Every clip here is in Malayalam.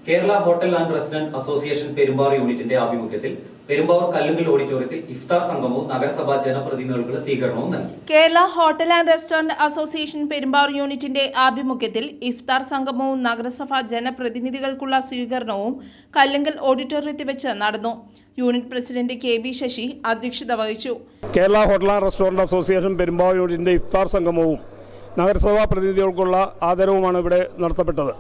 Kerala hotel and restaurant association Perumbavoor യൂണിറ്റിന്റെ ആഭിമുഖ്യത്തിൽ പെരുമ്പാവൂർ കല്ലുങ്കൽ ഓഡിറ്റോറിയത്തിൽ ഇഫ്താർ സംഗമവും നഗരസഭാ ജനപ്രതിനിധികൾക്കുള്ള സ്വീകരണവും നൽകി. Kerala hotel and restaurant association Perumbavoor യൂണിറ്റിന്റെ ആഭിമുഖ്യത്തിൽ ഇഫ്താർ സംഗമവും നഗരസഭാ ജനപ്രതിനിധികൾക്കുള്ള സ്വീകരണവും കല്ലുങ്കൽ ഓഡിറ്റോറിയത്തിൽ വെച്ച് നടന്നു. യൂണിറ്റ് പ്രസിഡന്റ് KB ശശി അധ്യക്ഷത വഹിച്ചു. Kerala hotel and restaurant association Perumbavoor യൂണിറ്റിന്റെ ഇഫ്താർ സംഗമവും നഗരസഭാ പ്രതിനിധികൾക്കുള്ള ആദരവുമാണ് ഇവിടെ നടത്തപ്പെട്ടത്.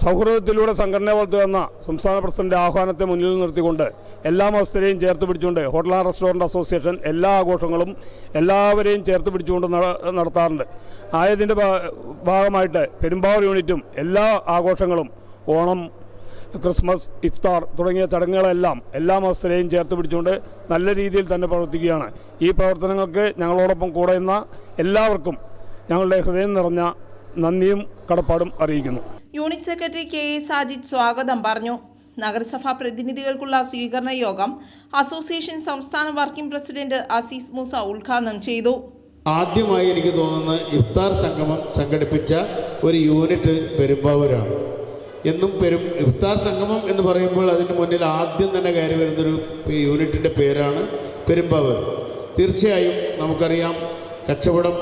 സൗഹൃദത്തിലൂടെ സംഘടന വളർത്തുന്ന സംസ്ഥാന പ്രസിഡന്റ് ആഹ്വാനത്തെ മുന്നിൽ നിർത്തിക്കൊണ്ട് എല്ലാ മതസ്ഥരെയും ചേർത്ത് പിടിച്ചുകൊണ്ട് ഹോട്ടൽ ആൻഡ് റെസ്റ്റോറന്റ് അസോസിയേഷൻ എല്ലാ ആഘോഷങ്ങളും എല്ലാവരെയും ചേർത്ത് പിടിച്ചുകൊണ്ട് നടത്താറുണ്ട്. ആയതിൻ്റെ ഭാഗമായിട്ട് പെരുമ്പാവൂർ യൂണിറ്റും എല്ലാ ആഘോഷങ്ങളും ഓണം, ക്രിസ്മസ്, ഇഫ്താർ തുടങ്ങിയ ചടങ്ങുകളെല്ലാം എല്ലാ മതസ്ഥരെയും ചേർത്ത് പിടിച്ചുകൊണ്ട് നല്ല രീതിയിൽ തന്നെ പ്രവർത്തിക്കുകയാണ്. ഈ പ്രവർത്തനങ്ങൾക്ക് ഞങ്ങളോടൊപ്പം കൂടുന്ന എല്ലാവർക്കും ഞങ്ങളുടെ ഹൃദയം നിറഞ്ഞ നന്ദിയും കടപ്പാടും അറിയിക്കുന്നു. യൂണിറ്റ് സെക്രട്ടറി KA സാജിദ് സ്വാഗതം പറഞ്ഞു. നഗരസഭാ പ്രതിനിധികൾക്കുള്ള സ്വീകരണ യോഗം അസോസിയേഷൻ സംസ്ഥാന വർക്കിംഗ് പ്രസിഡന്റ് അസീസ് മൂസ ഉദ്ഘാടനം ചെയ്തു. ആദ്യമായി എനിക്ക് തോന്നുന്നത് ഇഫ്താർ സംഗമം സംഘടിപ്പിച്ച ഒരു യൂണിറ്റ് പെരുമ്പാവൂരാണ്. എന്നും ഇഫ്താർ സംഗമം എന്ന് പറയുമ്പോൾ അതിന് മുന്നിൽ ആദ്യം തന്നെ കയറി വരുന്നൊരു യൂണിറ്റിൻ്റെ പേരാണ് പെരുമ്പാവൂർ. തീർച്ചയായും നമുക്കറിയാം, കച്ചവടം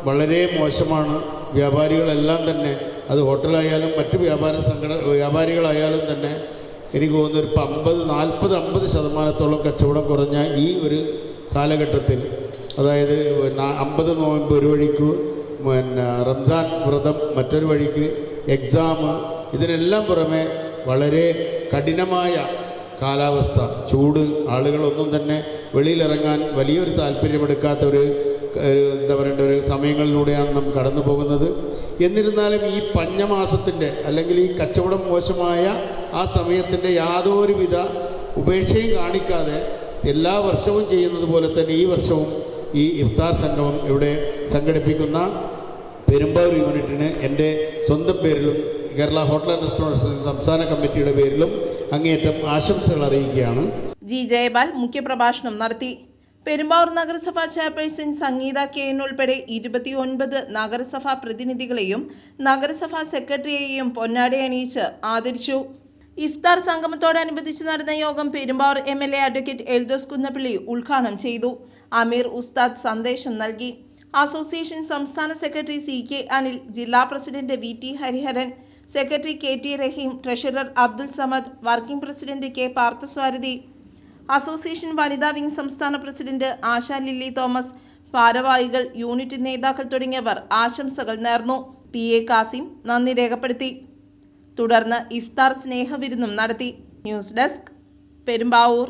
വളരെ മോശമാണ്. വ്യാപാരികളെല്ലാം തന്നെ, അത് ഹോട്ടലായാലും മറ്റ് വ്യാപാരികളായാലും തന്നെ എനിക്ക് തോന്നുന്നു ഒരു 40-50% കച്ചവടം കുറഞ്ഞ ഈ ഒരു കാലഘട്ടത്തിൽ, അതായത് 50 നോയമ്പ് ഒരു വഴിക്ക്, റംസാൻ വ്രതം മറ്റൊരു വഴിക്ക്, എക്സാം, ഇതിനെല്ലാം പുറമെ വളരെ കഠിനമായ കാലാവസ്ഥ, ചൂട്, ആളുകളൊന്നും തന്നെ വെളിയിലിറങ്ങാൻ വലിയൊരു താല്പര്യമെടുക്കാത്ത ഒരു സമയങ്ങളിലൂടെയാണ് നാം കടന്നു പോകുന്നത്. എന്നിരുന്നാലും ഈ പഞ്ഞമാസത്തിൻ്റെ അല്ലെങ്കിൽ ഈ കച്ചവടം മോശമായ ആ സമയത്തിൻ്റെ യാതൊരുവിധ ഉപേക്ഷയും കാണിക്കാതെ എല്ലാ വർഷവും ചെയ്യുന്നത് പോലെ തന്നെ ഈ വർഷവും ഈ ഇഫ്താർ സംഗമം ഇവിടെ സംഘടിപ്പിക്കുന്ന പെരുമ്പാവൂർ യൂണിറ്റിന് എൻ്റെ സ്വന്തം പേരിലും കേരള ഹോട്ടൽ ആൻഡ് റെസ്റ്റോറന്റ് സംസ്ഥാന കമ്മിറ്റിയുടെ പേരിലും അങ്ങേയറ്റം ആശംസകൾ അറിയിക്കുകയാണ്. ജയപാൽ മുഖ്യപ്രഭാഷണം നടത്തി. പെരുമ്പാവൂർ നഗരസഭാ ചെയർപേഴ്സൺ സംഗീത KN ഉൾപ്പെടെ 29 നഗരസഭാ പ്രതിനിധികളെയും നഗരസഭാ സെക്രട്ടറിയെയും പൊന്നാട അണിയിച്ച് ആദരിച്ചു. ഇഫ്താർ സംഗമത്തോടനുബന്ധിച്ച് നടന്ന യോഗം പെരുമ്പാവൂർ MLA അഡ്വക്കേറ്റ് എൽദോസ് കുന്നപ്പള്ളി ഉദ്ഘാടനം ചെയ്തു. അമീർ ഉസ്താദ് സന്ദേശം നൽകി. അസോസിയേഷൻ സംസ്ഥാന സെക്രട്ടറി CK അനിൽ, ജില്ലാ president VT Hariharan, secretary KT Rahim, treasurer Abdul Samad, working president K Parthasarathy, association വനിതാ വിംഗ് സംസ്ഥാന പ്രസിഡന്റ് ആശ ലില്ലി തോമസ്, ഭാരവാഹികൾ, യൂണിറ്റ് നേതാക്കൾ തുടങ്ങിയവർ ആശംസകൾ നേർന്നു. PA കാസിം നന്ദി രേഖപ്പെടുത്തി. തുടർന്ന് ഇഫ്താർ സ്നേഹവിരുന്നും നടത്തി. News desk, Perumbavoor.